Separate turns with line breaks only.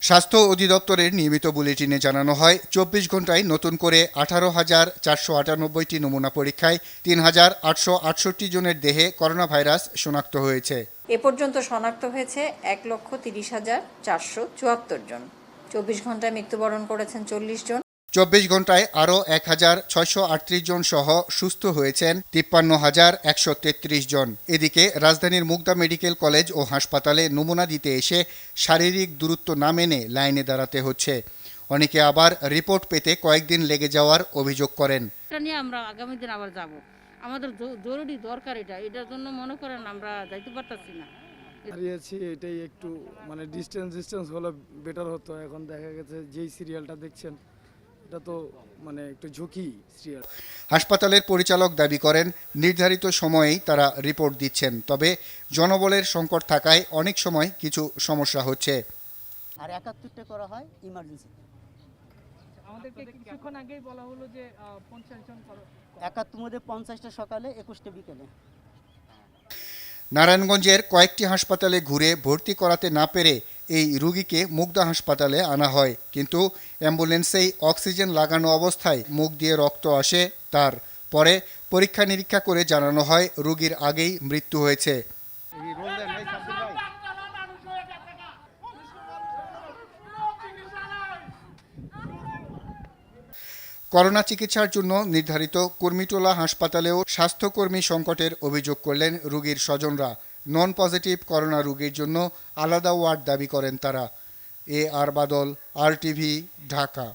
স্বাস্থ্য অধিদপ্তরের নিয়মিত বুলেটিনে জানানো হয় ২৪ ঘন্টায় নতুন করে ১৮,৪৯৮টি নমুনা পরীক্ষায় ৩,৮৬৮ জনের দেহে করোনা ভাইরাস শনাক্ত হয়েছে।
এ পর্যন্ত শনাক্ত হয়েছে ১,৩০,৪৭৪ জন। ২৪ ঘন্টায় মৃত্যুবরণ করেছেন ৪০ জন।
২৪ ঘন্টায় আরও ১,৬৩৮ জন সহ সুস্থ হয়েছেন ৫৩,১৩৩ জন। এদিকে রাজধানীর মুগদা মেডিকেল কলেজ ও হাসপাতালে নমুনা দিতে এসে শারীরিক দূরত্ব না মেনে লাইনে দাঁড়াতে হচ্ছে। অনেকে আবার রিপোর্ট পেতে কয়েকদিন লেগে যাওয়ার অভিযোগ করেন।
এটা নিয়ে আমরা আগামী দিন আবার যাব। আমাদের জরুরি দরকার এটার জন্য মনে করেন আমরা যাইতে পারতাছি না।
দাঁড়িয়েছি, এটাই একটু ডিস্টেন্স হলে বেটার হতো। এখন দেখা গেছে যেই সিরিয়ালটা দেখছেন এটা তো একটু ঝুঁকি সিরিয়াল।
হাসপাতালের পরিচালক দাবি করেন নির্ধারিত সময়েই তারা রিপোর্ট দিচ্ছেন, তবে জনবলের সংকট থাকায় অনেক সময় কিছু সমস্যা হচ্ছে।
আর ৭১টা করা হয় ইমার্জেন্সি।
আমাদেরকে কিছুক্ষণ আগেই বলা হলো যে ৫০ জন
৭১ মধ্যে ৫০টা সকালে ২১টা বিকেলে।
নারায়ণগঞ্জের কয়েকটি হাসপাতালে ঘুরে ভর্তি করাতে না পেরে এই রোগীকে মুগদা হাসপাতালে আনা হয়, কিন্তু অ্যাম্বুলেন্সেই অক্সিজেন লাগানো অবস্থায় মুখ দিয়ে রক্ত আসে তার। পরে পরীক্ষা নিরীক্ষা করে জানানো হয় রোগীর আগেই মৃত্যু হয়েছে। করোনা চিকিৎসার জন্য নির্ধারিত কুর্মিটোলা হাসপাতালেও স্বাস্থ্যকর্মী সংকটের অভিযোগ করলেন রোগীর স্বজনরা। নন পজিটিভ করোনা রোগীর জন্য আলাদা ওয়ার্ড দাবি করেন তারা। আর বাদল, RTV, ঢাকা।